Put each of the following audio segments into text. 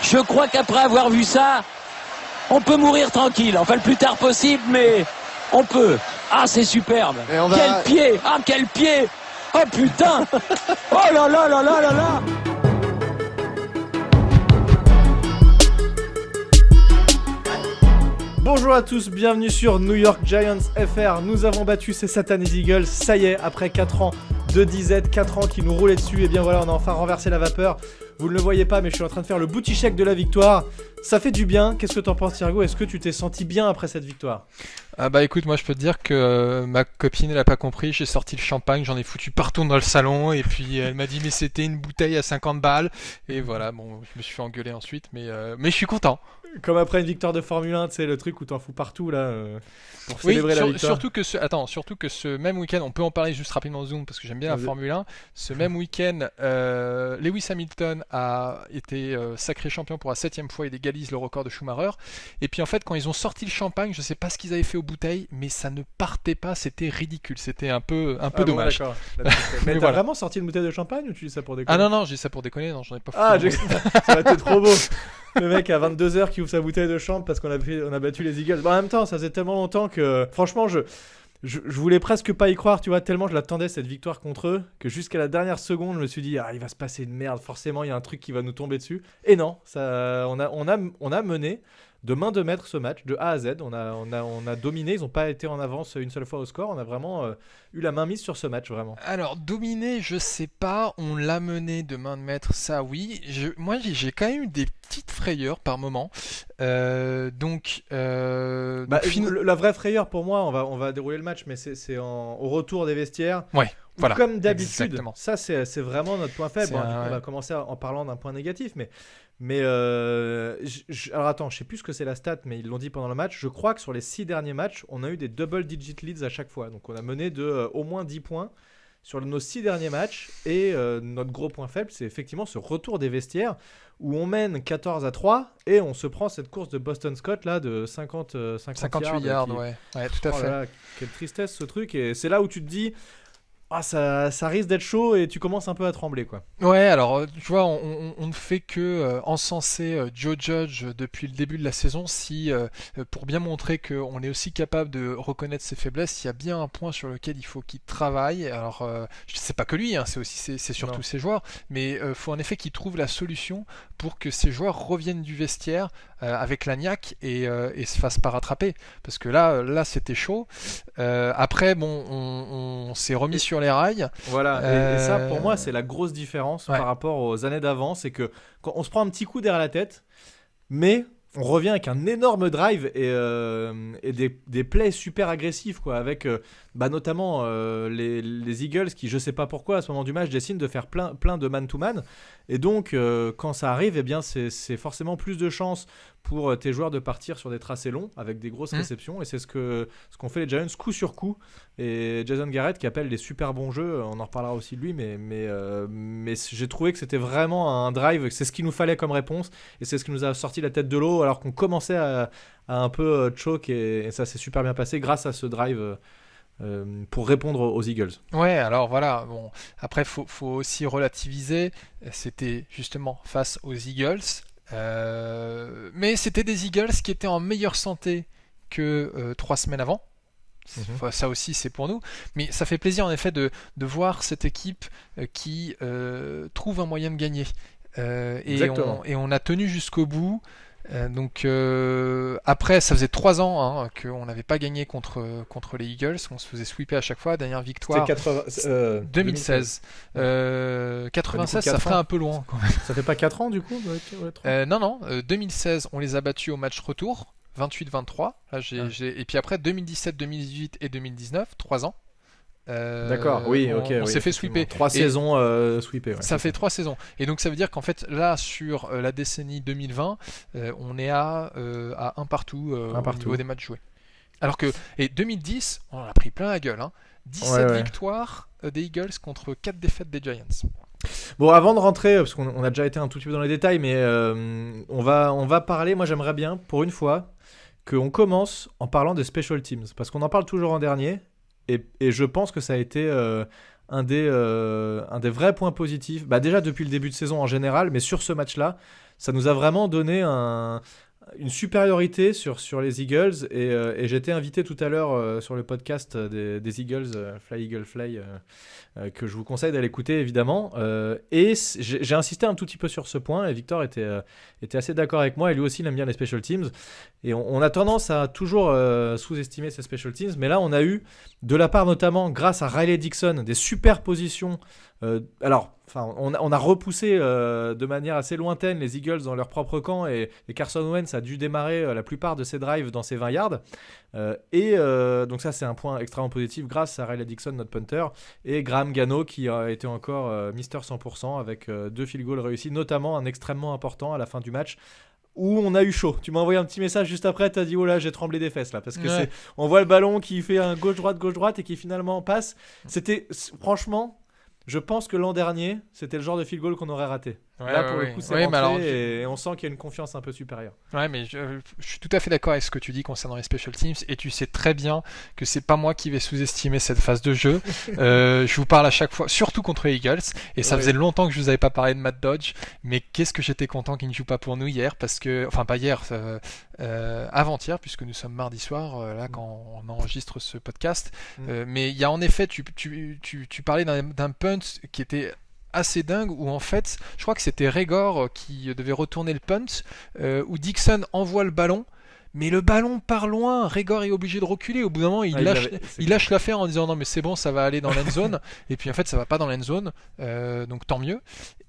Je crois qu'après avoir vu ça, on peut mourir tranquille. Enfin, le plus tard possible, mais on peut. Ah, c'est superbe. Quel pied. Ah, quel pied. Oh, putain. Oh là là là là là là. Bonjour à tous, bienvenue sur New York Giants FR. Nous avons battu ces satanés Eagles. Ça y est, après 4 ans de disette, 4 ans qui nous roulaient dessus, et bien voilà, on a enfin renversé la vapeur. Vous ne le voyez pas, mais je suis en train de faire le booty shake de la victoire. Ça fait du bien. Qu'est-ce que t'en penses, Thiergo ? Est-ce que tu t'es senti bien après cette victoire ? Ah bah écoute, moi je peux te dire que ma copine elle a pas compris, j'ai sorti le champagne, j'en ai foutu partout dans le salon et puis elle m'a dit mais c'était une bouteille à 50 balles et voilà, bon je me suis fait engueuler ensuite mais je suis content. Comme après une victoire de Formule 1, tu sais, le truc où t'en fous partout là pour célébrer la victoire. Surtout que ce même week-end, on peut en parler juste rapidement en Zoom parce que j'aime bien la Formule 1. Ce même week-end, Lewis Hamilton a été sacré champion pour la 7e fois, il égalise le record de Schumacher. Et puis en fait, quand ils ont sorti le champagne, je sais pas ce qu'ils avaient fait aux bouteilles, mais ça ne partait pas, c'était ridicule, c'était un peu dommage. Bon, mais t'as vraiment sorti une bouteille de champagne ou tu dis ça pour déconner ? Ah non, j'ai dit ça pour déconner, non, j'en ai pas foutu. Ça va être trop beau. Le mec à 22h qui ouvre sa bouteille de champ parce qu'on a battu les Eagles. Bon, en même temps, ça faisait tellement longtemps que franchement, je voulais presque pas y croire, tu vois, tellement je l'attendais cette victoire contre eux, que jusqu'à la dernière seconde, je me suis dit il va se passer une merde, forcément il y a un truc qui va nous tomber dessus. Et non, ça, on a mené de main de maître ce match de A à Z. On a dominé, ils n'ont pas été en avance une seule fois au score. On a vraiment eu la main mise sur ce match, vraiment. Alors, dominer, je sais pas, on l'a mené de main de maître, ça oui. Moi, j'ai quand même eu des petites frayeurs par moment. La vraie frayeur pour moi, on va dérouler le match, mais c'est au retour des vestiaires. Ouais. Voilà, comme d'habitude, exactement. Ça c'est vraiment notre point faible. On va commencer en parlant d'un point négatif, mais alors attends, je sais plus ce que c'est la stat, mais ils l'ont dit pendant le match. Je crois que sur les 6 derniers matchs, on a eu des double digit leads à chaque fois. Donc on a mené de au moins 10 points sur nos 6 derniers matchs. Et notre gros point faible, c'est effectivement ce retour des vestiaires où on mène 14-3 et on se prend cette course de Boston Scott là de 58 yards. Ouais, tout à fait. Là, quelle tristesse ce truc. Et c'est là où tu te dis ça risque d'être chaud et tu commences un peu à trembler, quoi. Ouais, alors tu vois, on ne fait que encenser Joe Judge depuis le début de la saison si pour bien montrer qu'on est aussi capable de reconnaître ses faiblesses, il y a bien un point sur lequel il faut qu'il travaille. Alors c'est pas que lui, hein, c'est surtout ses joueurs, mais faut en effet qu'il trouve la solution pour que ces joueurs reviennent du vestiaire avec la niaque et se fassent pas rattraper, parce que là c'était chaud. Après bon, on s'est remis sur les rails. Voilà, et ça pour moi c'est la grosse différence par rapport aux années d'avant, c'est que quand on se prend un petit coup derrière la tête, mais on revient avec un énorme drive et des plays super agressifs, quoi, avec notamment les Eagles qui, je sais pas pourquoi, à ce moment du match, décident de faire plein de man-to-man. Et donc, quand ça arrive, eh bien, c'est forcément plus de chances pour tes joueurs de partir sur des tracés longs avec des grosses réceptions. Et c'est ce qu'ont fait les Giants coup sur coup. Et Jason Garrett qui appelle des super bons jeux, on en reparlera aussi de lui, mais j'ai trouvé que c'était vraiment un drive, c'est ce qu'il nous fallait comme réponse. Et c'est ce qui nous a sorti la tête de l'eau alors qu'on commençait à un peu choke. Et ça s'est super bien passé grâce à ce drive. Pour répondre aux Eagles. Ouais, alors voilà, bon, après faut aussi relativiser, c'était justement face aux Eagles, mais c'était des Eagles qui étaient en meilleure santé que 3 semaines avant. Ça aussi c'est pour nous, mais ça fait plaisir en effet de voir cette équipe qui trouve un moyen de gagner, et on a tenu jusqu'au bout. Après ça faisait 3 ans qu'on n'avait pas gagné contre les Eagles, on se faisait sweeper à chaque fois. Dernière victoire 2016. 96 ça ferait un peu loin quand même. Ça fait pas 4 ans du coup? Non, 2016 on les a battus au match retour 28-23 là, et puis après 2017, 2018 et 2019 3 ans. D'accord, oui, ok. On s'est fait sweeper. 3 saisons sweepées. Ouais, ça fait 3 saisons. Et donc ça veut dire qu'en fait, là, sur la décennie 2020, on est à un partout au niveau des matchs joués. Alors que, et 2010, on en a pris plein la gueule. 17 victoires des Eagles contre 4 défaites des Giants. Bon, avant de rentrer, parce qu'on a déjà été un tout petit peu dans les détails, mais on va parler, moi j'aimerais bien, pour une fois, qu'on commence en parlant des special teams. Parce qu'on en parle toujours en dernier. Et je pense que ça a été un des vrais points positifs. Déjà depuis le début de saison en général, mais sur ce match-là, ça nous a vraiment donné une supériorité sur les Eagles et j'étais invité tout à l'heure sur le podcast des Eagles, Fly Eagle Fly, que je vous conseille d'aller écouter évidemment, et j'ai insisté un tout petit peu sur ce point et Victor était assez d'accord avec moi et lui aussi il aime bien les special teams et on a tendance à toujours sous-estimer ces special teams, mais là on a eu de la part notamment grâce à Riley Dixon des super positions. On a repoussé de manière assez lointaine les Eagles dans leur propre camp et Carson Wentz a dû démarrer la plupart de ses drives dans ses 20 yards. Donc ça, c'est un point extrêmement positif grâce à Riley Dixon, notre punter, et Graham Gano qui a été encore Mister 100% avec 2 field goals réussis, notamment un extrêmement important à la fin du match. Où on a eu chaud. Tu m'as envoyé un petit message juste après, t'as dit oh là j'ai tremblé des fesses là parce que on voit le ballon qui fait un gauche-droite et qui finalement passe. Franchement, je pense que l'an dernier, c'était le genre de field goal qu'on aurait raté. Là, pour le coup, c'est rentré et on sent qu'il y a une confiance un peu supérieure. Ouais, mais je suis tout à fait d'accord avec ce que tu dis concernant les special teams et tu sais très bien que c'est pas moi qui vais sous-estimer cette phase de jeu. Je vous parle à chaque fois, surtout contre les Eagles, et ça faisait longtemps que je vous avais pas parlé de Matt Dodge, mais qu'est-ce que j'étais content qu'il ne joue pas pour nous hier, parce que, enfin pas hier, avant-hier, puisque nous sommes mardi soir, là quand on enregistre ce podcast. Mais il y a en effet, tu parlais d'un punt qui était assez dingue où en fait je crois que c'était Reagor qui devait retourner le punt où Dixon envoie le ballon mais le ballon part loin, Reagor est obligé de reculer, au bout d'un moment il lâche l'affaire en disant non mais c'est bon ça va aller dans l'end zone et puis en fait ça va pas dans l'end zone donc tant mieux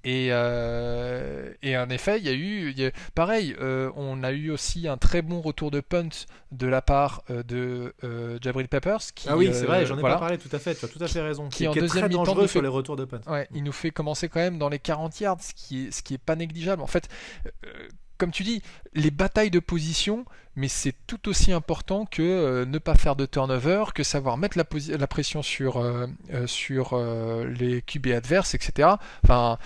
et en effet il y a pareil on a eu aussi un très bon retour de punt de la part de Jabril Peppers qui, c'est vrai j'en ai pas parlé tout à fait, tu as tout à fait raison qui est très dangereux sur les retours de punt. Il nous fait commencer quand même dans les 40 yards ce qui est pas négligeable en fait. Comme tu dis, les batailles de position, mais c'est tout aussi important que ne pas faire de turnover, que savoir mettre la pression sur les QB adverses, etc. Enfin,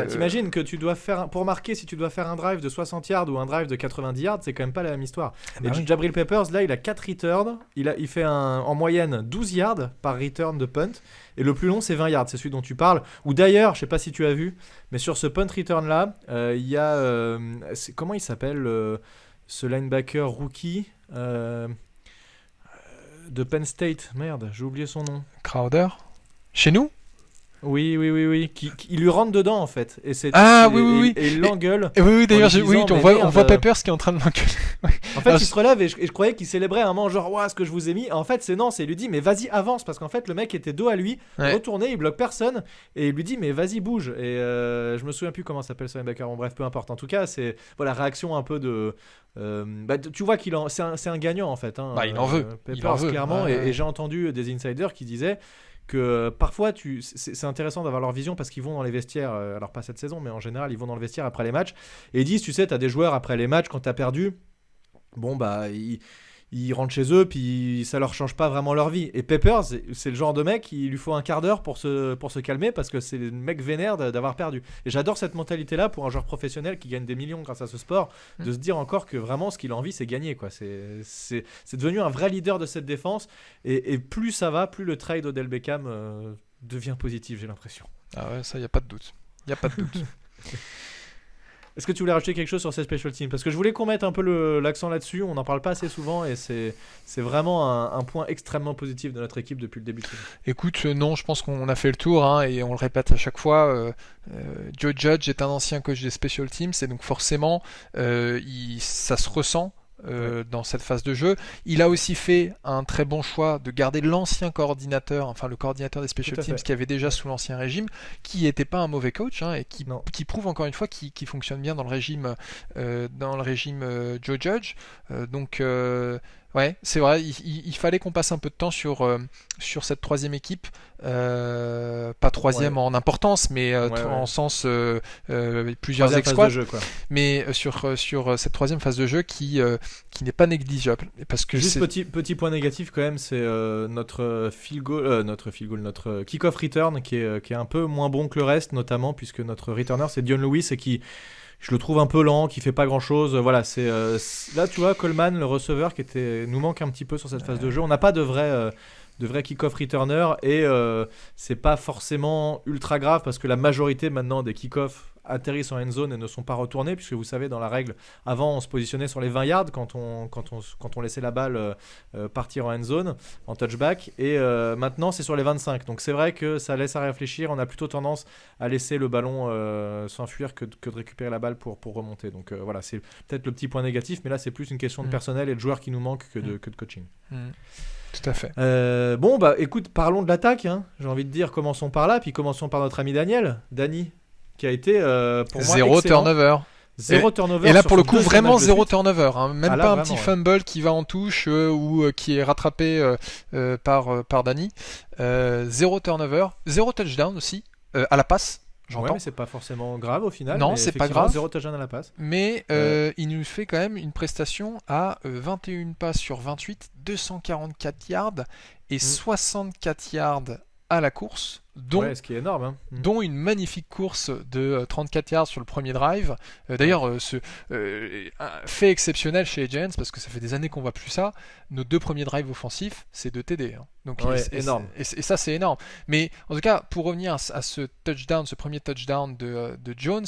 t'imagines que tu dois faire, pour marquer, si tu dois faire un drive de 60 yards ou un drive de 90 yards, c'est quand même pas la même histoire. Et Jabril Peppers, là, il a 4 returns, il fait en moyenne 12 yards par return de punt, et le plus long, c'est 20 yards, c'est celui dont tu parles. Ou d'ailleurs, je sais pas si tu as vu, mais sur ce punt return là, il y a comment il s'appelle ce linebacker rookie de Penn State, merde, j'ai oublié son nom. Crowder. Chez nous ? Oui. Il lui rentre dedans en fait. Et et il l'engueule. Oui, d'ailleurs, on voit Peppers qui est en train de l'engueuler. En fait, il se relève et je croyais qu'il célébrait un moment genre ouah, ce que je vous ai mis. En fait, c'est il lui dit mais vas-y avance parce qu'en fait le mec était dos à lui, retourné, il bloque personne et il lui dit mais vas-y bouge. Et je me souviens plus comment s'appelle ce linebacker. Bon bref, peu importe. En tout cas, c'est réaction un peu de. Tu vois c'est un gagnant en fait. Il en veut. Peppers clairement. Et j'ai entendu des insiders qui disaient que parfois c'est intéressant d'avoir leur vision parce qu'ils vont dans les vestiaires, alors pas cette saison mais en général ils vont dans le vestiaire après les matchs et ils disent tu sais t'as des joueurs après les matchs quand t'as perdu ils rentrent chez eux puis ça leur change pas vraiment leur vie et Peppers c'est le genre de mec il lui faut un quart d'heure pour se calmer parce que c'est le mec vénère d'avoir perdu et j'adore cette mentalité là pour un joueur professionnel qui gagne des millions grâce à ce sport de se dire encore que vraiment ce qu'il a envie c'est gagner quoi. C'est devenu un vrai leader de cette défense et plus ça va plus le trade Odell Beckham devient positif j'ai l'impression. Ah ouais ça y a pas de doute. Est-ce que tu voulais rajouter quelque chose sur ces special teams ? Parce que je voulais qu'on mette un peu l'accent là-dessus, on n'en parle pas assez souvent et c'est vraiment un point extrêmement positif de notre équipe depuis le début de saison. Écoute, non, je pense qu'on a fait le tour et on le répète à chaque fois. Joe Judge est un ancien coach des special teams et donc forcément ça se ressent. Dans cette phase de jeu. Il a aussi fait un très bon choix de garder l'ancien coordinateur, enfin le coordinateur des special teams qui avait déjà sous l'ancien régime, qui n'était pas un mauvais coach et qui prouve encore une fois qu'il fonctionne bien dans le régime Joe Judge. Donc ouais, c'est vrai, il fallait qu'on passe un peu de temps sur cette troisième équipe, pas troisième en importance, mais en sens plusieurs exploits, mais sur cette troisième phase de jeu qui n'est pas négligeable. Parce que juste petit point négatif quand même, c'est notre kick-off return qui est un peu moins bon que le reste, notamment puisque notre returner c'est Dion Lewis et qui je le trouve un peu lent, qui fait pas grand chose. Voilà, c'est là tu vois Coleman, le receveur, nous manque un petit peu sur cette phase de jeu. On n'a pas de vrai vrais kick-off returners et c'est pas forcément ultra grave parce que la majorité maintenant des kick-offs atterrissent en end zone et ne sont pas retournés, puisque vous savez, dans la règle, avant on se positionnait sur les 20 yards quand on laissait la balle partir en end zone, en touchback, et maintenant c'est sur les 25. Donc c'est vrai que ça laisse à réfléchir. On a plutôt tendance à laisser le ballon s'enfuir que de récupérer la balle pour remonter. Donc voilà, c'est peut-être le petit point négatif, mais là c'est plus une question de personnel et de joueurs qui nous manquent que de coaching. Tout à fait. Bon, bah écoute, parlons de l'attaque, hein. J'ai envie de dire, commençons par là, puis commençons par notre ami Danny, qui a été pour moi zéro excellent. Turnover. Zéro turnover. Et là, sur pour le son coup, deuxième vraiment match de zéro suite. turnover. Hein. Même Ah, là, pas un vraiment, petit ouais. fumble qui va en touche ou qui est rattrapé par Danny. Zéro turnover. Zéro touchdown aussi, à la passe. J'entends. Ouais, mais c'est pas forcément grave au final. Non, mais c'est pas effectivement, grave. Zéro touchdown à la passe. Mais il nous fait quand même une prestation à 21 passes sur 28, 244 yards et 64 yards à la course, dont, Ouais, ce qui est énorme. Hein. dont une magnifique course de 34 yards sur le premier drive. D'ailleurs, un fait exceptionnel chez les Giants, parce que ça fait des années qu'on voit plus ça, nos 2 premiers drives offensifs, c'est 2 TD. Hein. Donc, Ouais, énorme. Et ça, c'est énorme. Mais en tout cas, pour revenir à ce touchdown, ce premier touchdown de Jones,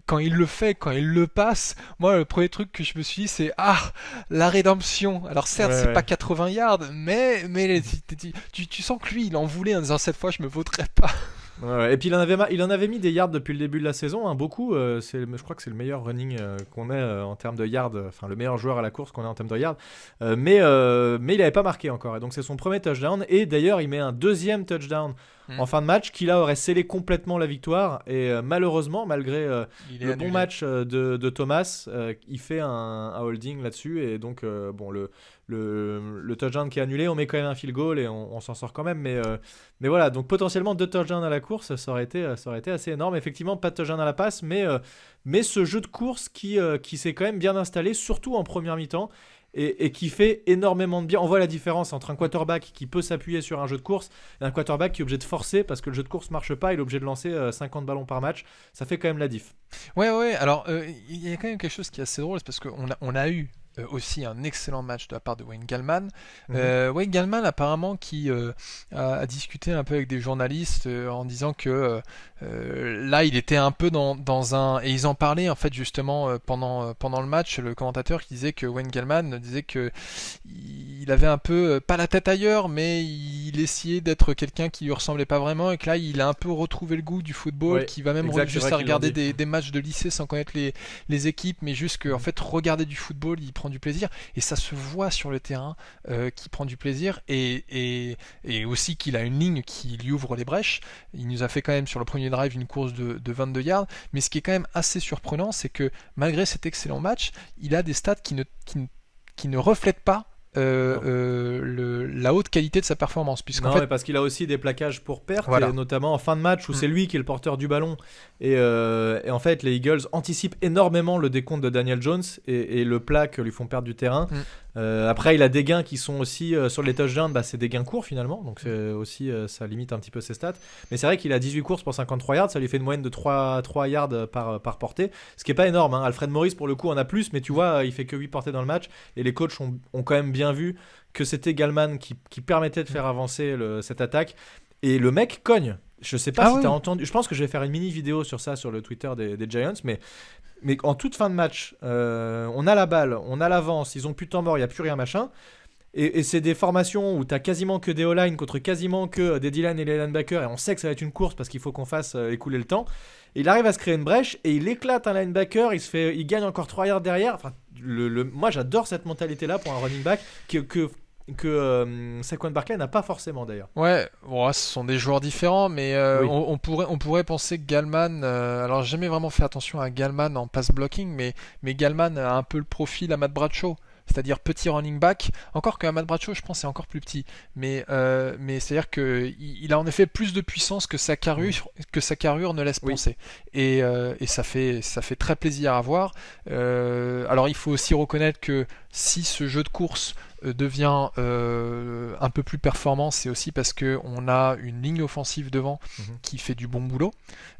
quand il le fait, quand il le passe, moi le premier truc que je me suis dit c'est la rédemption. Alors certes c'est pas 80 yards, mais tu sens que lui il en voulait en disant cette fois je me vautrerai pas. Ouais, et puis il en avait mis des yards depuis le début de la saison, hein, beaucoup. Je crois que c'est le meilleur running qu'on ait en termes de yards, enfin le meilleur joueur à la course qu'on ait en termes de yards. Mais il n'avait pas marqué encore, et donc c'est son premier touchdown. Et d'ailleurs il met un deuxième touchdown en fin de match qui là aurait scellé complètement la victoire. Et malheureusement, malgré le bon match de Thomas, il fait un holding là-dessus, et donc bon le touchdown qui est annulé, on met quand même un field goal et on s'en sort quand même, mais voilà, donc potentiellement 2 touchdowns à la course, ça aurait été assez énorme. Effectivement, pas de touchdown à la passe, mais ce jeu de course qui s'est quand même bien installé, surtout en première mi-temps, et qui fait énormément de bien. On voit la différence entre un quarterback qui peut s'appuyer sur un jeu de course et un quarterback qui est obligé de forcer parce que le jeu de course marche pas, il est obligé de lancer 50 ballons par match. Ça fait quand même la diff. Ouais, alors il y a quand même quelque chose qui est assez drôle, c'est parce qu'on a eu aussi un excellent match de la part de Wayne Gallman. Wayne Gallman apparemment qui a discuté un peu avec des journalistes en disant que là il était un peu dans un... Et ils en parlaient en fait justement pendant le match, le commentateur qui disait que Wayne Gallman disait que il avait un peu, pas la tête ailleurs, mais il essayait d'être quelqu'un qui lui ressemblait pas vraiment, et que là il a un peu retrouvé le goût du football, qui va même juste à regarder des matchs de lycée sans connaître les équipes, mais juste que en fait regarder du football, il prend du plaisir, et ça se voit sur le terrain qu'il prend du plaisir, et aussi qu'il a une ligne qui lui ouvre les brèches. Il nous a fait quand même sur le premier drive une course de 22 yards, mais ce qui est quand même assez surprenant, c'est que malgré cet excellent match, il a des stats qui ne reflètent pas la haute qualité de sa performance, puisqu'en fait, parce qu'il a aussi des plaquages pour perte, voilà. Et notamment en fin de match où c'est lui qui est le porteur du ballon, et en fait les Eagles anticipent énormément le décompte de Daniel Jones et le plaque lui font perdre du terrain. Après il a des gains qui sont aussi sur les touchdowns, c'est des gains courts finalement, donc c'est aussi ça limite un petit peu ses stats, mais c'est vrai qu'il a 18 courses pour 53 yards, ça lui fait une moyenne de 3 yards par portée, ce qui est pas énorme, hein. Alfred Morris pour le coup en a plus, mais tu vois il fait que 8 portées dans le match, et les coachs ont quand même bien vu que c'était Gallman qui permettait de faire avancer cette attaque, et le mec cogne. Je sais pas si t'as entendu, je pense que je vais faire une mini vidéo sur ça sur le Twitter des Giants, mais en toute fin de match, on a la balle, on a l'avance, ils ont plus de temps mort, il n'y a plus rien machin, et c'est des formations où t'as quasiment que des O-line contre quasiment que des D-line et les linebackers, et on sait que ça va être une course parce qu'il faut qu'on fasse écouler le temps. Et il arrive à se créer une brèche et il éclate un linebacker, il gagne encore 3 yards derrière. Enfin, moi j'adore cette mentalité là pour un running back que Saquon Barkley n'a pas forcément d'ailleurs. Ouais, bon, ce sont des joueurs différents, mais on pourrait penser que Gallman, alors j'ai jamais vraiment fait attention à Gallman en pass blocking, mais Gallman a un peu le profil à Matt Bradshaw, c'est-à-dire petit running back, encore que Matt Bradshaw je pense c'est encore plus petit, mais c'est-à-dire qu'il a en effet plus de puissance que sa carrure ne laisse penser, et ça fait très plaisir à voir. Alors il faut aussi reconnaître que si ce jeu de course devient un peu plus performant, c'est aussi parce qu'on a une ligne offensive devant qui fait du bon boulot.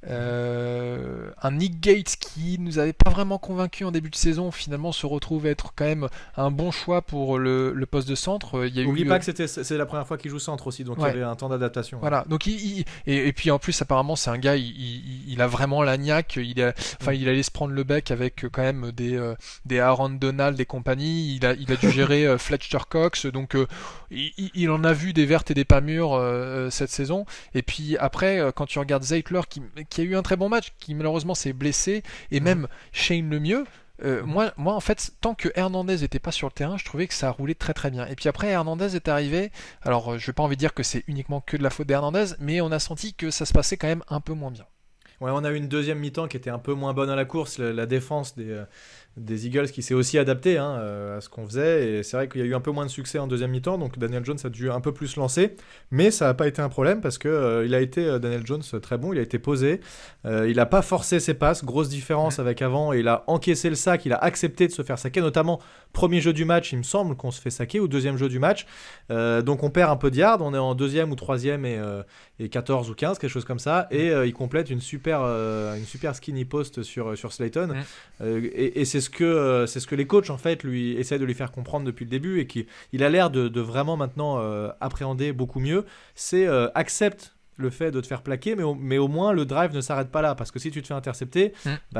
Un Nick Gates qui nous avait pas vraiment convaincu en début de saison, finalement se retrouve être quand même un bon choix pour le poste de centre. N'oublie pas que c'est la première fois qu'il joue centre aussi, donc il y avait un temps d'adaptation. Voilà, donc et puis en plus apparemment c'est un gars, il a vraiment la niaque, il allait se prendre le bec avec quand même des Aaron Donald et compagnie, il a dû gérer Fletcher Cox, donc il en a vu des vertes et des pas mûres cette saison. Et puis après quand tu regardes Zeitler qui a eu un très bon match, qui malheureusement s'est blessé, et même Shane Lemieux, moi en fait tant que Hernandez n'était pas sur le terrain, je trouvais que ça roulait très très bien. Et puis après Hernandez est arrivé, alors je vais pas envie de dire que c'est uniquement que de la faute d'Hernandez, mais on a senti que ça se passait quand même un peu moins bien. Ouais, on a eu une deuxième mi-temps qui était un peu moins bonne à la course, la défense des Eagles qui s'est aussi adaptée à ce qu'on faisait, et c'est vrai qu'il y a eu un peu moins de succès en deuxième mi-temps, donc Daniel Jones a dû un peu plus lancer, mais ça n'a pas été un problème parce que il a été, Daniel Jones, très bon, il a été posé, il n'a pas forcé ses passes, grosse différence avec avant, et il a encaissé le sac, il a accepté de se faire saquer, notamment premier jeu du match, il me semble qu'on se fait saquer, ou deuxième jeu du match, donc on perd un peu de yards, on est en deuxième ou troisième et 14 ou 15, quelque chose comme ça, et il complète une super skinny post sur Slayton, et c'est ce que les coachs en fait lui essaient de lui faire comprendre depuis le début, et qu'il a l'air de vraiment maintenant appréhender beaucoup mieux, c'est accepte le fait de te faire plaquer, mais au moins le drive ne s'arrête pas là, parce que si tu te fais intercepter,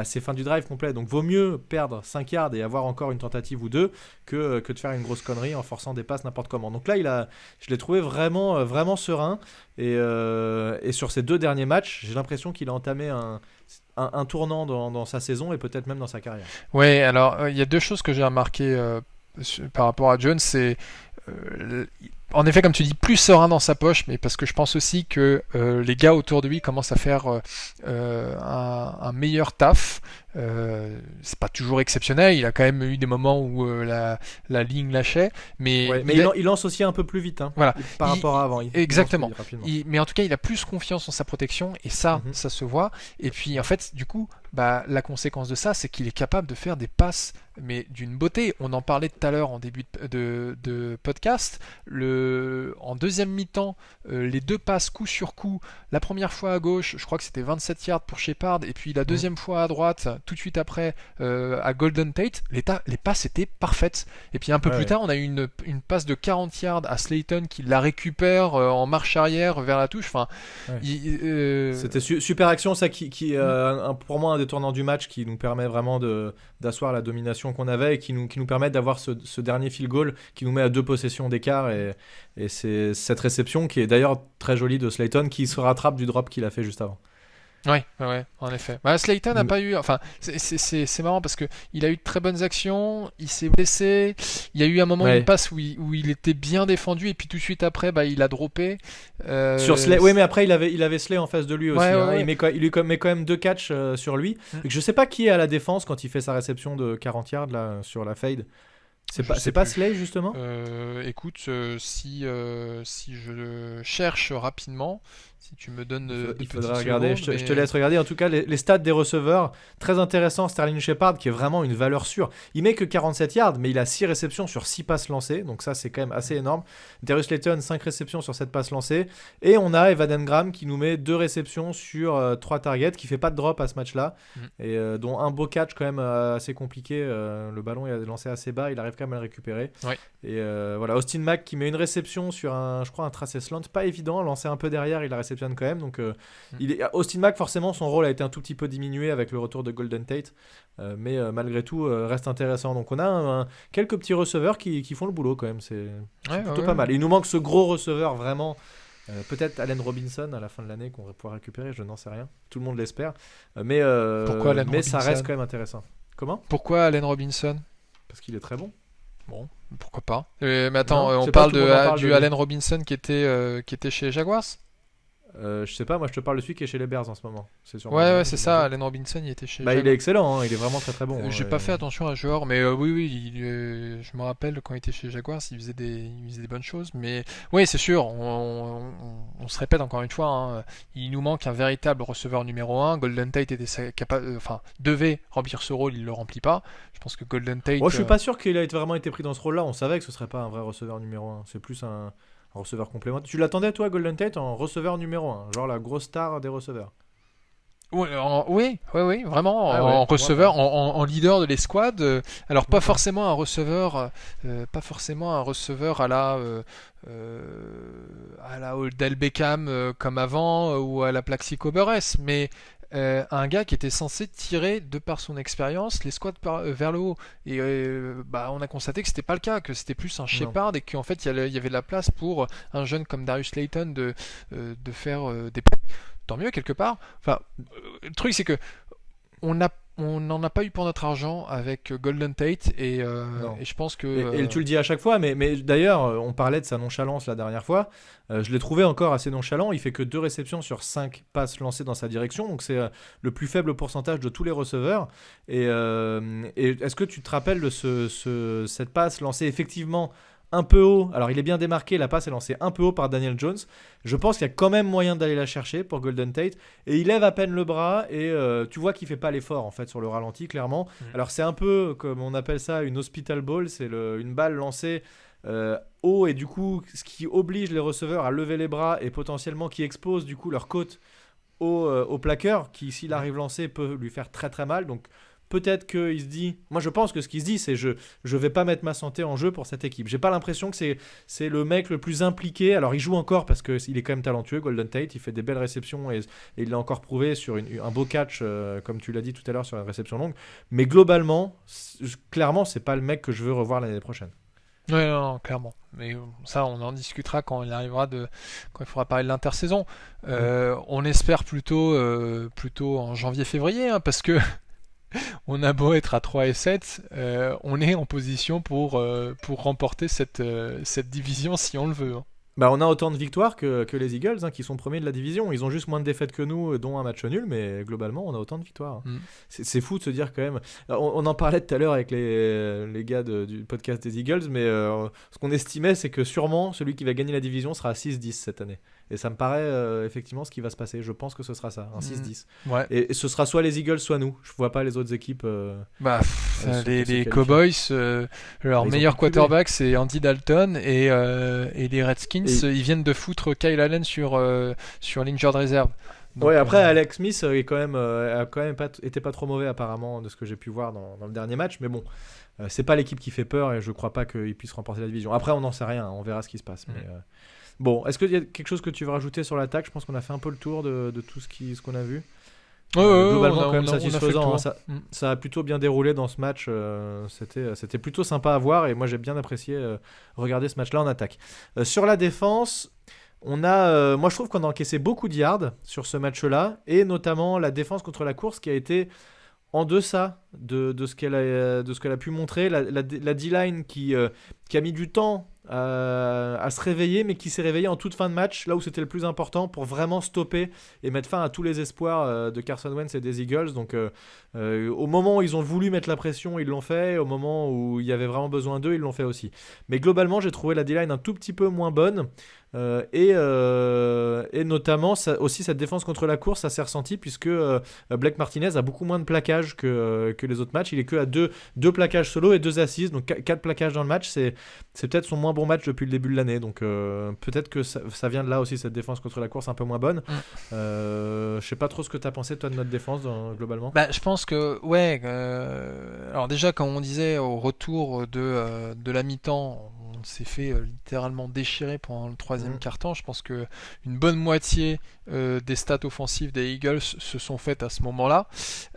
c'est fin du drive complet, donc vaut mieux perdre 5 yards et avoir encore une tentative ou deux que de faire une grosse connerie en forçant des passes n'importe comment. Donc là je l'ai trouvé vraiment, vraiment serein, et sur ces 2 derniers matchs j'ai l'impression qu'il a entamé un tournant dans sa saison, et peut-être même dans sa carrière. Ouais, alors il y a 2 choses que j'ai remarquées par rapport à Jones, c'est en effet, comme tu dis, plus serein dans sa poche, mais parce que je pense aussi que les gars autour de lui commencent à faire un meilleur taf. C'est pas toujours exceptionnel, il a quand même eu des moments où la ligne lâchait, mais il lance aussi un peu plus vite, voilà. Par rapport à avant. Exactement. Mais en tout cas, il a plus confiance en sa protection, et ça se voit. Et puis en fait, du coup, la conséquence de ça, c'est qu'il est capable de faire des passes, mais d'une beauté. On en parlait tout à l'heure en début de podcast. En deuxième mi-temps, les 2 passes coup sur coup, la première fois à gauche, je crois que c'était 27 yards pour Shepard, et puis la deuxième fois à droite, tout de suite après, à Golden Tate, les passes étaient parfaites. Et puis un peu plus tard, on a eu une passe de 40 yards à Slayton qui la récupère en marche arrière vers la touche. Enfin, c'était super action, ça qui pour moi un des tournants du match, qui nous permet vraiment d'asseoir la domination qu'on avait, et qui nous permet d'avoir ce dernier field goal qui nous met à 2 possessions d'écart, et c'est cette réception qui est d'ailleurs très jolie de Slayton, qui se rattrape du drop qu'il a fait juste avant. Ouais, en effet. Slayton n'a pas eu... Enfin, c'est marrant parce qu'il a eu de très bonnes actions, il s'est blessé, il y a eu un moment, une passe où il était bien défendu, et puis tout de suite après, il a droppé. Sur Slay, oui, mais après, il avait Slay en face de lui aussi. Il lui met quand même 2 catchs sur lui. Et je sais pas qui est à la défense quand il fait sa réception de 40 yards là, sur la fade. C'est pas Slay, justement. Écoute, si je cherche rapidement, si tu me donnes il faudra regarder, je te laisse regarder. En tout cas, les stats des receveurs, très intéressant. Sterling Shepard, qui est vraiment une valeur sûre. Il met que 47 yards, mais il a 6 réceptions sur 6 passes lancées, donc ça c'est quand même assez énorme. Darius Slayton, 5 réceptions sur 7 passes lancées, et on a Evan Engram qui nous met 2 réceptions sur 3 targets, qui fait pas de drop à ce match-là, et dont un beau catch quand même assez compliqué. Le ballon est lancé assez bas, il arrive quand même à le récupérer. Et voilà, Austin Mack qui met une réception sur un tracé slant, pas évident, lancé un peu derrière, il la réceptionne quand même. Donc Austin Mack, forcément son rôle a été un tout petit peu diminué avec le retour de Golden Tate, mais malgré tout reste intéressant. Donc on a quelques petits receveurs qui font le boulot quand même, c'est plutôt pas mal. Il nous manque ce gros receveur vraiment, peut-être Allen Robinson à la fin de l'année qu'on va pouvoir récupérer, je n'en sais rien, tout le monde l'espère, mais ça reste quand même intéressant. Comment ? Pourquoi Allen Robinson ? Parce qu'il est très bon. Bon, pourquoi pas. Mais attends, on parle du Allen Robinson qui était chez Jaguars ? Je sais pas, moi je te parle de celui qui est chez les Bears en ce moment. C'est sûrement Ouais, c'est ça. Allen Robinson, il était chez. Il est excellent, hein, il est vraiment très très bon. J'ai pas fait attention à un joueur, mais oui, je me rappelle quand il était chez Jaguars, il faisait des bonnes choses. Mais oui, c'est sûr, on se répète encore une fois, hein, il nous manque un véritable receveur numéro 1. Golden Tate devait remplir ce rôle, il le remplit pas. Je pense que Golden Tate. Je suis pas sûr qu'il ait vraiment été pris dans ce rôle-là. On savait que ce serait pas un vrai receveur numéro 1. C'est plus un receveur complémentaire. Tu l'attendais, toi, Golden Tate, en receveur numéro 1, genre la grosse star des receveurs? Oui, vraiment, en receveur, en leader de l'escouade. Alors pas forcément un receveur à la Odell Beckham comme avant ou à la Plaxico Burress, mais un gars qui était censé tirer de par son expérience l'escouade vers le haut. Et on a constaté que c'était pas le cas, que c'était plus un Shepard et qu'en fait il y avait de la place pour un jeune comme Darius Slayton de faire des points. Tant mieux quelque part. Enfin, le truc c'est que on n'en a pas eu pour notre argent avec Golden Tate et je pense que et tu le dis à chaque fois, mais d'ailleurs on parlait de sa nonchalance la dernière fois. Je l'ai trouvé encore assez nonchalant. Il fait que 2 réceptions sur 5 passes lancées dans sa direction, donc c'est le plus faible pourcentage de tous les receveurs. Et est-ce que tu te rappelles de cette passe lancée effectivement un peu haut? Alors il est bien démarqué, la passe est lancée un peu haut par Daniel Jones. Je pense qu'il y a quand même moyen d'aller la chercher pour Golden Tate, et il lève à peine le bras et tu vois qu'il fait pas l'effort en fait sur le ralenti, clairement. Alors c'est un peu comme on appelle ça une hospital ball, c'est une balle lancée haut, et du coup ce qui oblige les receveurs à lever les bras et potentiellement qui expose du coup leur côte au plaqueur qui, s'il arrive lancé, peut lui faire très très mal. Donc peut-être qu'il se dit, moi je pense que ce qu'il se dit c'est je vais pas mettre ma santé en jeu pour cette équipe. J'ai pas l'impression que c'est le mec le plus impliqué. Alors il joue encore parce qu'il est quand même talentueux, Golden Tate, il fait des belles réceptions et il l'a encore prouvé sur un beau catch comme tu l'as dit tout à l'heure sur la réception longue, mais globalement clairement c'est pas le mec que je veux revoir l'année prochaine. Ouais, non, clairement. Mais ça, on en discutera quand il faudra parler de l'intersaison. On espère plutôt en janvier-février, hein, parce que on a beau être à 3 et 7, on est en position pour remporter cette division si on le veut. Hein. On a autant de victoires que les Eagles, hein, qui sont premiers de la division. Ils ont juste moins de défaites que nous, dont un match nul, mais globalement, on a autant de victoires. C'est fou de se dire quand même. On en parlait tout à l'heure avec les gars du podcast des Eagles, mais ce qu'on estimait, c'est que sûrement celui qui va gagner la division sera à 6-10 cette année. Et ça me paraît effectivement ce qui va se passer. Je pense que ce sera ça, un 6-10. Ouais. Et ce sera soit les Eagles, soit nous. Je vois pas les autres équipes. Les Cowboys, leur meilleur quarterback, c'est Andy Dalton, et les Redskins, ils viennent de foutre Kyle Allen sur l'injured reserve. Donc, après Alex Smith a quand même été pas trop mauvais apparemment de ce que j'ai pu voir dans le dernier match, mais bon, c'est pas l'équipe qui fait peur et je crois pas qu'ils puissent remporter la division. Après on n'en sait rien, on verra ce qui se passe. Mais, bon, est-ce qu'il y a quelque chose que tu veux rajouter sur l'attaque? Je pense qu'on a fait un peu le tour de tout ce qu'on a vu. Globalement quand même satisfaisant, ça a plutôt bien déroulé dans ce match, c'était plutôt sympa à voir et moi j'ai bien apprécié regarder ce match là en attaque. Sur la défense, on a moi je trouve qu'on a encaissé beaucoup de yards sur ce match là, et notamment la défense contre la course qui a été en deçà de ce qu'elle a pu montrer, la D-line qui a mis du temps à se réveiller, mais qui s'est réveillé en toute fin de match, là où c'était le plus important pour vraiment stopper et mettre fin à tous les espoirs de Carson Wentz et des Eagles. Donc au moment où ils ont voulu mettre la pression, ils l'ont fait, et au moment où il y avait vraiment besoin d'eux, ils l'ont fait aussi. Mais globalement, j'ai trouvé la D-line un tout petit peu moins bonne, et notamment aussi cette défense contre la course, ça s'est ressenti puisque Blake Martinez a beaucoup moins de plaquages que les autres matchs. Il est que à deux plaquages solo et 2 assists, donc 4 plaquages dans le match. C'est peut-être son moins bon match depuis le début de l'année, donc peut-être que ça vient de là aussi, cette défense contre la course un peu moins bonne. Je sais pas trop ce que tu as pensé toi de notre défense globalement. Je pense que alors déjà, comme on disait au retour de la mi-temps, on s'est fait littéralement déchirer pendant le 3e quart-temps. Je pense que une bonne moitié des stats offensives des Eagles se sont faites à ce moment-là.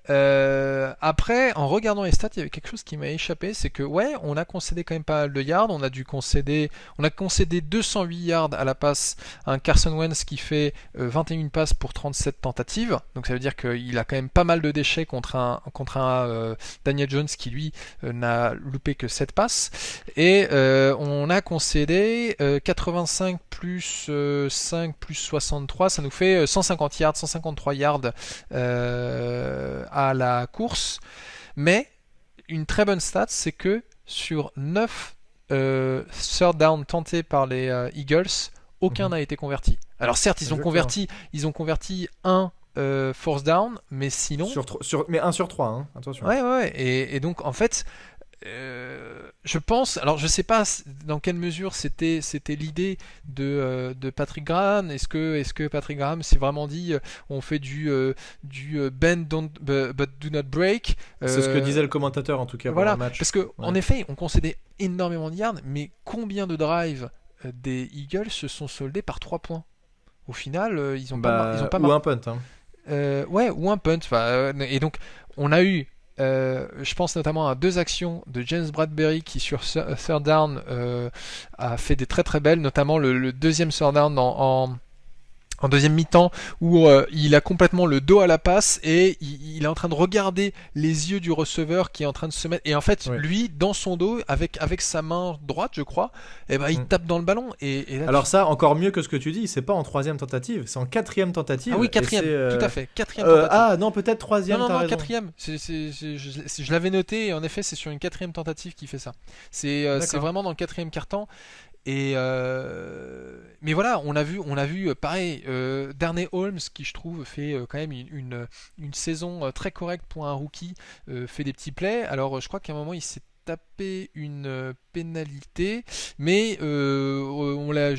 Après, en regardant les stats, il y avait quelque chose qui m'a échappé, c'est que on a concédé quand même pas mal de yards, on a concédé 208 yards à la passe à un Carson Wentz qui fait 21 passes pour 37 tentatives, donc ça veut dire qu'il a quand même pas mal de déchets contre un Daniel Jones qui lui n'a loupé que 7 passes, et on a concédé 85 plus 5 plus 63, ça nous fait 150 yards, 153 yards à la course, mais une très bonne stat, c'est que sur 9 third down tentés par les Eagles, aucun n'a été converti. Alors certes, ils ont converti un fourth down, mais sinon... Mais 1 sur 3, hein, attention. Ouais, et donc en fait... je pense, alors je sais pas dans quelle mesure c'était l'idée de Patrick Graham. Est-ce que Patrick Graham s'est vraiment dit on fait du bend but do not break, c'est ce que disait le commentateur en tout cas voilà, le match. parce que en effet on concédait énormément de yards, mais combien de drives des Eagles se sont soldés par 3 points au final? Ils ont pas ou un punt, hein. Ou un punt, et donc on a eu je pense notamment à 2 actions de James Bradbury qui sur third down a fait des très très belles, notamment le deuxième third down en deuxième mi-temps où il a complètement le dos à la passe et il est en train de regarder les yeux du receveur qui est en train de se mettre, et en fait lui dans son dos avec sa main droite je crois, et il tape dans le ballon, et là, alors ça encore mieux que ce que tu dis, c'est pas en 3e tentative, c'est en 4e tentative. Ah oui, 4e, tout à fait, 4e tentative. Ah non, peut-être 3e. Non, 4e, je l'avais noté, et en effet c'est sur une 4e tentative qu'il fait ça, c'est vraiment dans le 4e quart-temps. Et mais voilà, on a vu pareil, Darnay Holmes qui je trouve fait quand même une saison très correcte pour un rookie, fait des petits plays. Alors je crois qu'à un moment il s'est tapé une pénalité, mais on l'a.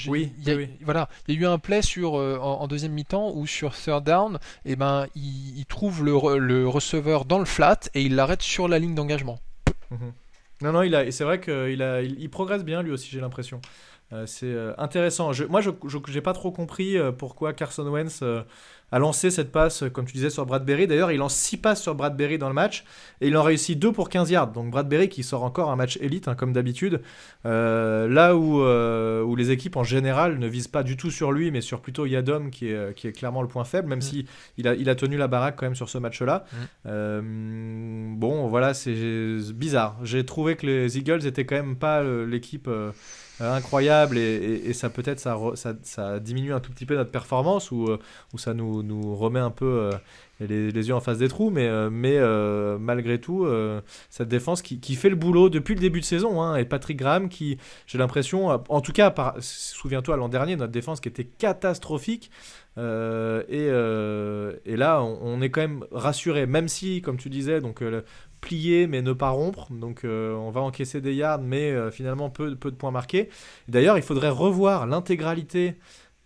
Voilà, il y a eu un play en deuxième mi-temps où sur third down, il trouve le receveur dans le flat et il l'arrête sur la ligne d'engagement. Non, c'est vrai qu'il progresse bien lui aussi, j'ai l'impression. C'est intéressant. Moi, j'ai pas trop compris pourquoi Carson Wentz a lancé cette passe, comme tu disais, sur Bradbury. D'ailleurs, il lance 6 passes sur Bradbury dans le match et il en réussit 2 pour 15 yards. Donc Bradbury qui sort encore un match élite, hein, comme d'habitude. Là où les équipes en général ne visent pas du tout sur lui, mais sur plutôt Yadom qui est clairement le point faible, même si il a tenu la baraque quand même sur ce match-là. Bon, voilà, c'est bizarre. J'ai trouvé que les Eagles étaient quand même pas l'équipe incroyable, et ça peut-être ça diminue un tout petit peu notre performance, ou ça nous remet un peu les yeux en face des trous, mais malgré tout cette défense qui fait le boulot depuis le début de saison, hein, et Patrick Graham qui, j'ai l'impression, en tout cas souviens-toi l'an dernier, notre défense qui était catastrophique, et là on est quand même rassuré, même si comme tu disais, donc plier mais ne pas rompre, donc on va encaisser des yards mais finalement peu de points marqués. D'ailleurs il faudrait revoir l'intégralité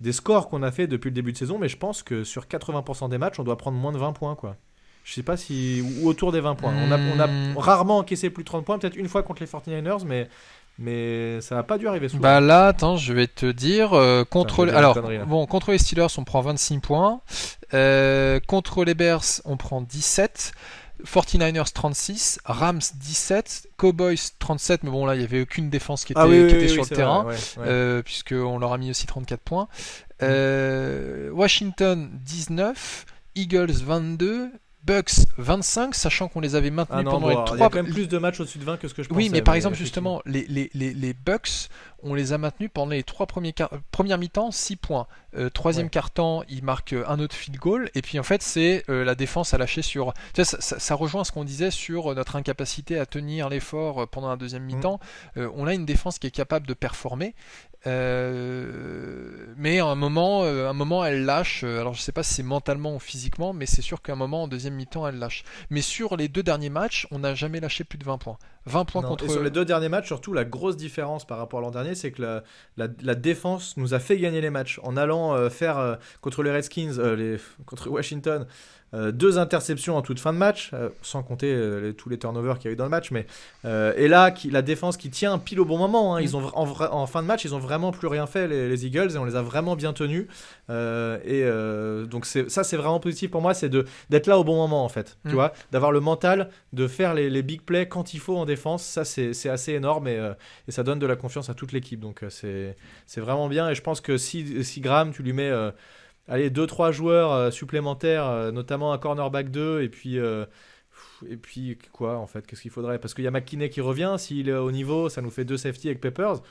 des scores qu'on a fait depuis le début de saison, mais je pense que sur 80% des matchs on doit prendre moins de 20 points quoi. Je sais pas si, ou autour des 20 points. On a rarement encaissé plus de 30 points, peut-être une fois contre les 49ers, mais ça va pas dû arriver souvent. Là attends, je vais te dire contre les Steelers on prend 26 points, contre les Bears on prend 17, 49ers 36, Rams 17, Cowboys 37, mais bon là il n'y avait aucune défense qui était sur le terrain, puisqu'on leur a mis aussi 34 points. Washington 19, Eagles 22, Bucks 25, sachant qu'on les avait maintenus pendant les 3... Il y a quand même plus de matchs au-dessus de 20 que ce que je pensais. Oui, mais par exemple, justement, les Bucks, on les a maintenus pendant les 3 premières mi-temps, 6 points. Troisième quart-temps, ils marquent un autre field goal, et puis en fait, c'est la défense à lâcher sur... Tu sais, ça rejoint ce qu'on disait sur notre incapacité à tenir l'effort pendant la deuxième mi-temps. On a une défense qui est capable de performer, mais à un moment elle lâche, alors je sais pas si c'est mentalement ou physiquement, mais c'est sûr qu'à un moment en deuxième mi-temps elle lâche. Mais sur les 2 derniers matchs on n'a jamais lâché plus de 20 points. 20 points contre... Et sur les 2 derniers matchs, surtout la grosse différence par rapport à l'an dernier, c'est que la défense nous a fait gagner les matchs en allant faire contre les Redskins, contre Washington, 2 interceptions en toute fin de match, sans compter tous les turnovers qu'il y a eu dans le match, mais et là la défense qui tient pile au bon moment, hein. Ils ont en fin de match ils ont vraiment plus rien fait les Eagles, et on les a vraiment bien tenus, donc c'est vraiment positif pour moi, c'est d'être là au bon moment en fait, tu vois, d'avoir le mental de faire les big plays quand il faut en défense. Ça c'est assez énorme, et ça donne de la confiance à toute l'équipe, donc c'est vraiment bien. Et je pense que si Graham, tu lui mets 2-3 joueurs supplémentaires, notamment un cornerback 2, et puis quoi en fait, qu'est-ce qu'il faudrait, parce qu'il y a McKinney qui revient, s'il est au niveau, ça nous fait 2 safety avec Peppers.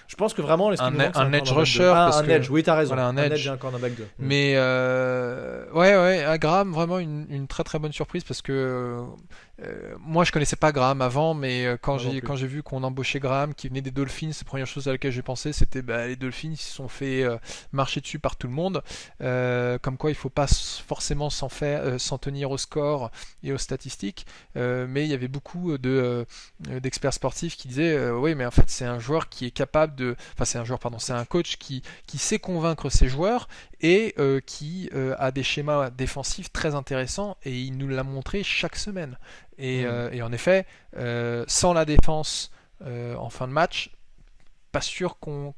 Je pense que vraiment un edge rusher, un edge, oui t'as raison, voilà, un edge et un cornerback 2. Mais ouais, Graham, vraiment une très très bonne surprise, parce que moi je connaissais pas Graham avant, mais quand j'ai vu qu'on embauchait Graham qui venait des Dolphins, la première chose à laquelle j'ai pensé c'était les Dolphins, ils se sont fait marcher dessus par tout le monde, comme quoi il faut pas forcément s'en tenir au score et aux statistiques, mais il y avait beaucoup d'experts sportifs qui disaient oui, mais en fait c'est un joueur qui est capable c'est un coach qui sait convaincre ses joueurs, et qui a des schémas défensifs très intéressants, et il nous l'a montré chaque semaine. Et en effet, sans la défense en fin de match, pas sûr qu'on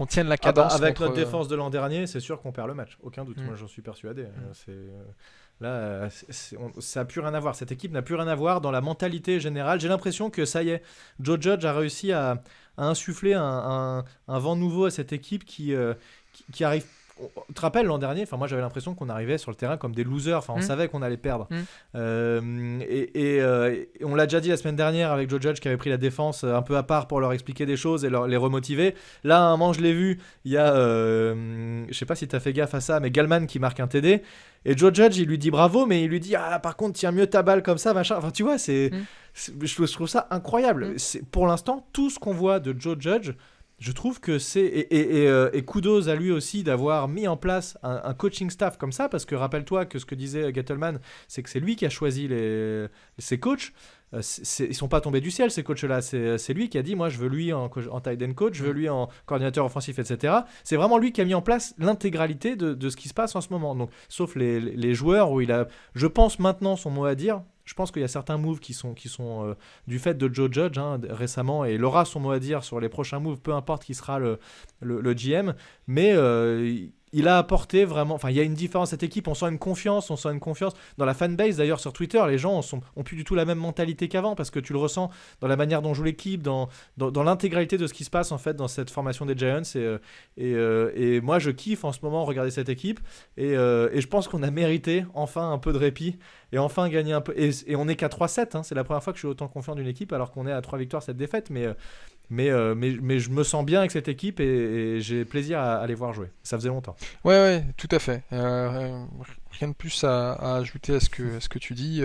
tienne la cadence. Avec notre défense de l'an dernier, c'est sûr qu'on perd le match, aucun doute. Moi j'en suis persuadé. Là, ça n'a plus rien à voir. Cette équipe n'a plus rien à voir dans la mentalité générale. J'ai l'impression que ça y est, Joe Judge a réussi à insuffler un vent nouveau à cette équipe qui arrive. Tu te rappelles l'an dernier, moi j'avais l'impression qu'on arrivait sur le terrain comme des losers, on savait qu'on allait perdre. Et on l'a déjà dit la semaine dernière avec Joe Judge qui avait pris la défense un peu à part pour leur expliquer des choses et les remotiver. Là, à un moment, je l'ai vu, il y a, je sais pas si tu as fait gaffe à ça, mais Gallman qui marque un TD. Et Joe Judge, il lui dit bravo, mais il lui dit par contre, tiens mieux ta balle comme ça, machin. Enfin, tu vois, je trouve ça incroyable. C'est, pour l'instant, tout ce qu'on voit de Joe Judge, je trouve que c'est... Et kudos à lui aussi d'avoir mis en place un coaching staff comme ça, parce que rappelle-toi que ce que disait Gettleman, c'est que c'est lui qui a choisi ses coachs. Ils sont pas tombés du ciel, ces coachs-là. C'est lui qui a dit, moi, je veux lui en tight end coach, je veux lui en coordinateur offensif, etc. C'est vraiment lui qui a mis en place l'intégralité de ce qui se passe en ce moment. Donc, sauf les joueurs où il a, je pense, maintenant son mot à dire. Je pense qu'il y a certains moves qui sont du fait de Joe Judge récemment, et il aura son mot à dire sur les prochains moves, peu importe qui sera le GM. Mais il a apporté vraiment... il y a une différence, cette équipe, on sent une confiance dans la fanbase. D'ailleurs, sur Twitter, les gens ont plus du tout la même mentalité qu'avant, parce que tu le ressens dans la manière dont joue l'équipe, dans l'intégralité de ce qui se passe en fait dans cette formation des Giants. Et moi, je kiffe en ce moment regarder cette équipe, et je pense qu'on a mérité enfin un peu de répit, et enfin gagner un peu. Et on n'est qu'à 3-7, c'est la première fois que je suis autant confiant d'une équipe, alors qu'on est à 3 victoires, 7 défaites, mais je me sens bien avec cette équipe, et j'ai plaisir à les voir jouer. Ça faisait longtemps. Ouais, tout à fait. Rien de plus à ajouter à ce que tu dis.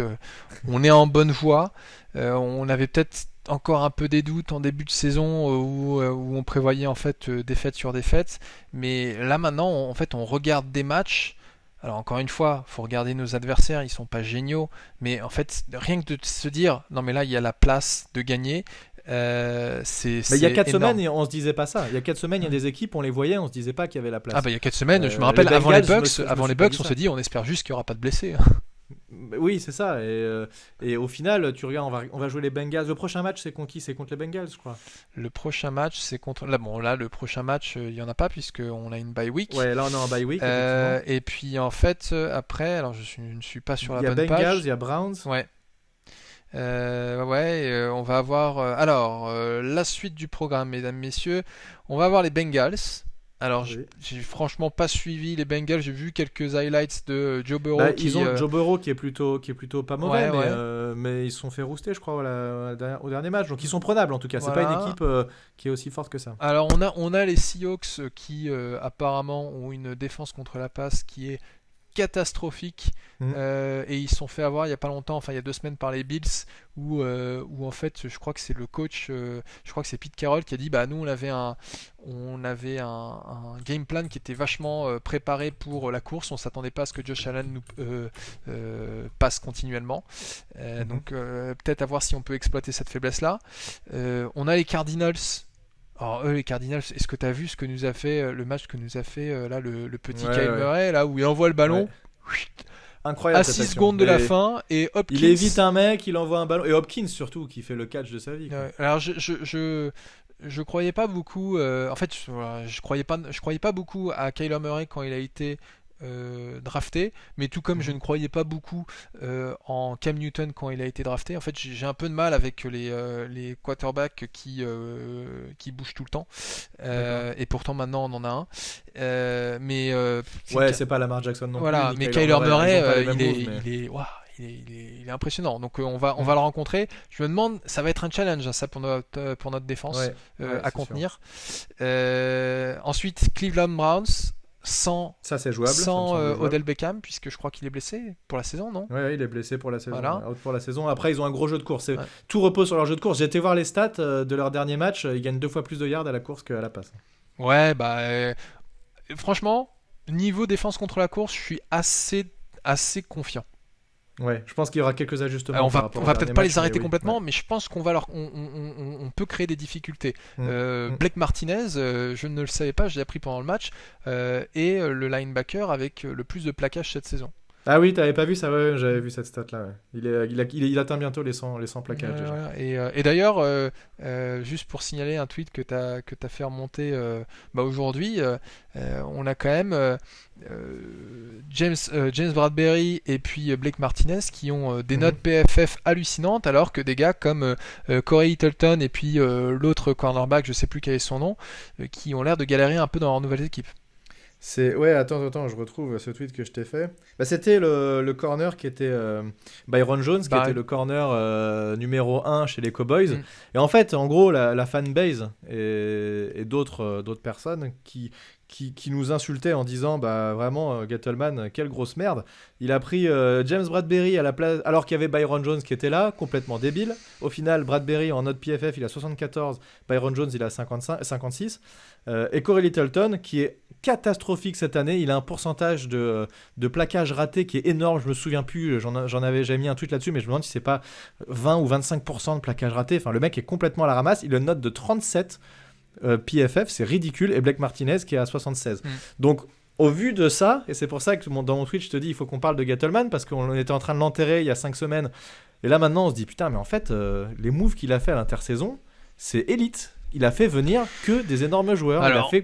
On est en bonne voie. On avait peut-être encore un peu des doutes en début de saison où on prévoyait en fait défaite sur défaite. Mais là maintenant, on regarde des matchs. Alors encore une fois, faut regarder nos adversaires, ils sont pas géniaux, mais en fait, rien que de se dire, non mais là il y a la place de gagner. Il y a 4 semaines, on se disait pas ça. Il y a 4 semaines, il y a des équipes, on les voyait, on se disait pas qu'il y avait la place. Il y a 4 semaines, je me rappelle, avant les Bucks, on s'est dit, on espère juste qu'il n'y aura pas de blessés. Oui, c'est ça. Et au final, tu regardes, on va jouer les Bengals. Le prochain match, c'est contre qui ? C'est contre les Bengals, je crois. Le prochain match, c'est contre... Là, le prochain match, il n'y en a pas, puisqu'on a une bye week. Ouais, là, on est en bye week. Et puis, en fait, après, alors je ne suis pas sur la bonne page. Il y a Bengals, il y a Browns. Ouais. On va avoir... la suite du programme, mesdames, messieurs. On va avoir les Bengals. Alors, j'ai franchement pas suivi les Bengals. J'ai vu quelques highlights de Joe Burrow. Ils ont Joe Burrow qui est plutôt pas mauvais, mais ils se sont fait rouster, je crois, au dernier match. Donc ils sont prenables en tout cas. C'est pas une équipe qui est aussi forte que ça. Alors on a les Seahawks qui apparemment ont une défense contre la passe qui est catastrophique, et ils se sont fait avoir il y a pas longtemps, il y a 2 semaines, par les Bills, où en fait je crois que c'est le coach, je crois que c'est Pete Carroll qui a dit nous on avait un game plan qui était vachement préparé pour la course, on s'attendait pas à ce que Josh Allen nous passe continuellement, donc peut-être à voir si on peut exploiter cette faiblesse là. On a les Cardinals. Alors les Cardinals, est-ce que tu as vu ce que nous a fait le match que nous a fait là le petit Kyle Murray, là où il envoie le ballon, Incroyable. À 6 secondes de la fin, et Hopkins. Il évite un mec, il envoie un ballon. Et Hopkins surtout, qui fait le catch de sa vie. Alors je croyais pas beaucoup. En fait, je croyais pas beaucoup à Kyler Murray quand il a été drafté, mais tout comme je ne croyais pas beaucoup en Cam Newton quand il a été drafté. En fait, j'ai un peu de mal avec les quarterbacks qui bougent tout le temps, et pourtant maintenant on en a un. C'est pas Lamar Jackson non voilà, plus. Mais Kyler Murray, il est impressionnant. Donc on va le rencontrer. Je me demande, ça va être un challenge ça pour notre défense à contenir. Ensuite, Cleveland Browns. Sans Odell Beckham, puisque je crois qu'il est blessé pour la saison, non ? Oui, il est blessé pour la saison. Voilà. Out pour la saison. Après, ils ont un gros jeu de course. Tout repose sur leur jeu de course. J'ai été voir les stats de leur dernier match. Ils gagnent 2 fois plus de yards à la course qu'à la passe. Ouais, franchement, niveau défense contre la course, je suis assez confiant. Ouais, je pense qu'il y aura quelques ajustements. On va peut-être pas les arrêter complètement, mais je pense qu'on va on peut créer des difficultés. Blake Martinez, je ne le savais pas, je l'ai appris pendant le match, est le linebacker avec le plus de plaquages cette saison. Ah oui, t'avais pas vu ça? Ouais, j'avais vu cette stat là. Ouais. Il atteint bientôt les 100 plaquages déjà. Et d'ailleurs, juste pour signaler un tweet que t'as fait remonter aujourd'hui, on a quand même James Bradbury et puis Blake Martinez qui ont des notes PFF hallucinantes, alors que des gars comme Corey Littleton et puis l'autre cornerback, je sais plus quel est son nom, qui ont l'air de galérer un peu dans leur nouvelle équipe. Attends, je retrouve ce tweet que je t'ai fait. C'était le corner qui était Byron Jones, qui était le corner numéro 1 chez les Cowboys. Et en fait, en gros, la fanbase et d'autres personnes qui nous insultaient en disant vraiment Gettleman, quelle grosse merde. Il a pris James Bradbury à la place, alors qu'il y avait Byron Jones qui était là, complètement débile. Au final, Bradbury en note PFF, il a 74, Byron Jones, il a 56. Et Corey Littleton, qui est catastrophique cette année, il a un pourcentage de plaquage raté qui est énorme. Je me souviens plus, j'avais mis un tweet là-dessus, mais je me demande si c'est pas 20 ou 25% de plaquage raté. Enfin, le mec est complètement à la ramasse. Il a une note de 37 PFF, c'est ridicule. Et Blake Martinez qui est à 76. Donc, au vu de ça, et c'est pour ça que dans mon tweet, je te dis il faut qu'on parle de Gettleman, parce qu'on était en train de l'enterrer il y a 5 semaines. Et là, maintenant, on se dit putain, mais en fait, les moves qu'il a fait à l'intersaison, c'est élite. Il a fait venir que des énormes joueurs. Alors, je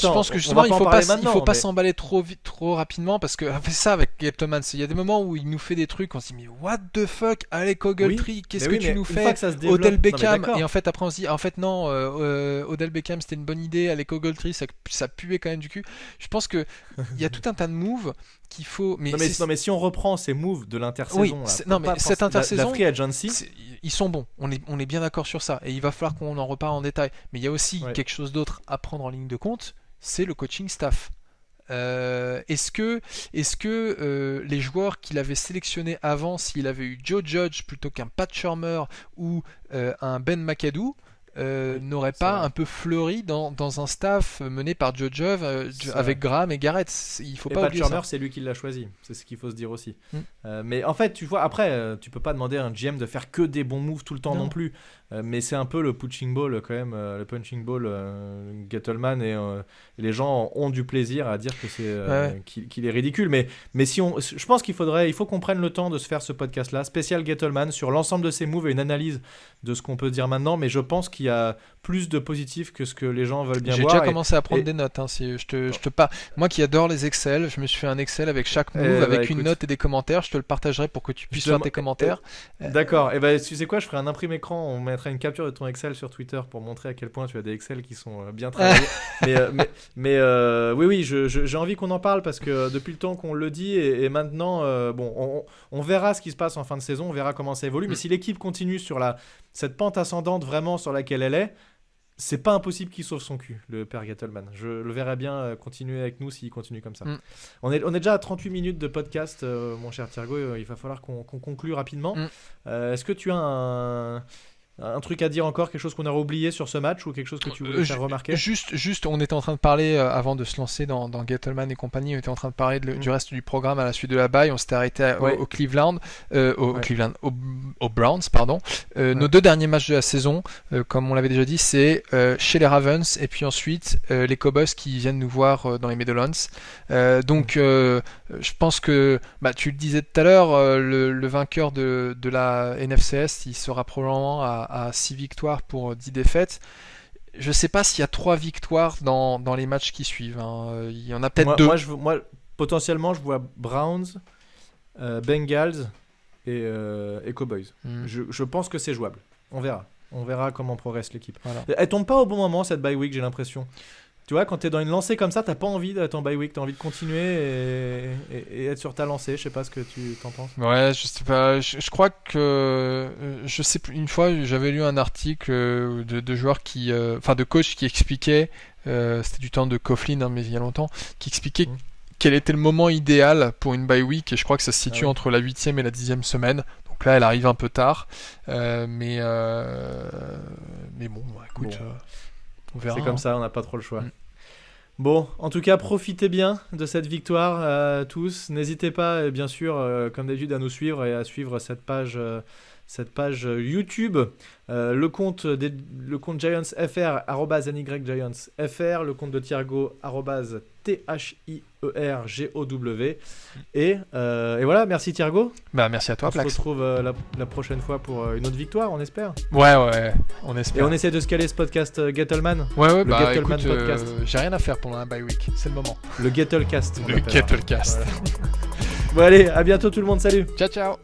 pense que justement, il faut pas s'emballer trop vite, trop rapidement, parce que fait ça avec Gettleman, il y a des moments où il nous fait des trucs, on se dit mais what the fuck, Alec Ogletree, qu'est-ce que tu nous fais, Odell Beckham, et en fait après on se dit en fait non, Odell Beckham c'était une bonne idée, Alec Ogletree ça puait quand même du cul. Je pense que il y a tout un tas de moves qu'il faut. Mais si on reprend ces moves de l'intersaison, cette intersaison, la free agency, ils sont bons. On est bien d'accord sur ça. Et il va falloir qu'on en reparle en détail. Mais il y a aussi quelque chose d'autre à prendre en ligne de compte, c'est le coaching staff. Est-ce que les joueurs qu'il avait sélectionnés avant, s'il avait eu Joe Judge plutôt qu'un Pat Shurmur ou un Ben McAdoo, n'aurait pas un peu fleuri dans un staff mené par Joe Judge avec Graham et Garrett. Il faut pas oublier ça. C'est lui qui l'a choisi, c'est ce qu'il faut se dire aussi. Mais en fait, tu vois, après, tu peux pas demander à un GM de faire que des bons moves tout le temps non plus. Mais c'est un peu le punching ball quand même, le punching ball Gettleman, et les gens ont du plaisir à dire que c'est qu'il est ridicule. Mais je pense il faut qu'on prenne le temps de se faire ce podcast là spécial Gettleman sur l'ensemble de ses moves et une analyse de ce qu'on peut dire maintenant. Mais je pense qu'il y a plus de positif que ce que les gens veulent bien voir. J'ai déjà commencé à prendre des notes. Moi qui adore les Excel, je me suis fait un Excel avec chaque move, avec une note et des commentaires. Je te le partagerai pour que tu puisses faire tes commentaires. D'accord. Et tu sais quoi, je ferai un imprimé écran. On mettra une capture de ton Excel sur Twitter pour montrer à quel point tu as des Excel qui sont bien travaillés. Oui, j'ai envie qu'on en parle, parce que depuis le temps qu'on le dit, et maintenant, on verra ce qui se passe en fin de saison, on verra comment ça évolue. Mais si l'équipe continue sur cette pente ascendante vraiment sur laquelle elle est, c'est pas impossible qu'il sauve son cul, le père Gettleman. Je le verrais bien continuer avec nous s'il continue comme ça. On est déjà à 38 minutes de podcast, mon cher Thiergo. Il va falloir qu'on conclue rapidement. Est-ce que tu as Un truc à dire encore, quelque chose qu'on aurait oublié sur ce match ou quelque chose que tu voulais faire remarquer? Juste, on était en train de parler, avant de se lancer dans Gettleman et compagnie, on était en train de parler du reste du programme à la suite de la bye. On s'était arrêté au Cleveland, aux Browns, pardon. Nos 2 derniers matchs de la saison, comme on l'avait déjà dit, c'est chez les Ravens et puis ensuite les Cowboys qui viennent nous voir dans les Meadowlands. Donc, je pense que, tu le disais tout à l'heure, le vainqueur de la NFCS, il sera probablement à 6 victoires pour 10 défaites. Je sais pas s'il y a 3 victoires dans les matchs qui suivent. Il y en a peut-être 2. Moi, potentiellement, je vois Browns, Bengals et Cowboys. Je pense que c'est jouable. On verra comment progresse l'équipe. Voilà. Elle tombe pas au bon moment, cette bye week, j'ai l'impression. Tu vois, quand t'es dans une lancée comme ça, t'as pas envie d'être en bye week, t'as envie de continuer et être sur ta lancée. Je sais pas ce que tu t'en penses. Ouais, je sais pas. Je crois que je sais plus. Une fois, j'avais lu un article de joueurs de coach qui expliquait, c'était du temps de Coughlin, mais il y a longtemps, qui expliquait quel était le moment idéal pour une bye week. Et je crois que ça se situe entre la 8e et la 10e semaine. Donc là, elle arrive un peu tard, mais bon, écoute. On verra, c'est comme ça, on n'a pas trop le choix. Bon, en tout cas, profitez bien de cette victoire tous. N'hésitez pas, bien sûr, comme d'habitude, à nous suivre et à suivre cette page YouTube. Le compte Giants FR, @NYGiantsFR, le compte de Thiergo, @THIERGOW. Et voilà, merci Thiergo. Merci à toi, Plax. On se retrouve la prochaine fois pour une autre victoire, on espère. Ouais, on espère. Et on essaie de se caler ce podcast Gettleman. Ouais, le Gettleman écoute, podcast. J'ai rien à faire pendant la bye week, c'est le moment. Le Gettlecast. Le Gettlecast. Voilà. Bon allez, à bientôt tout le monde, salut. Ciao.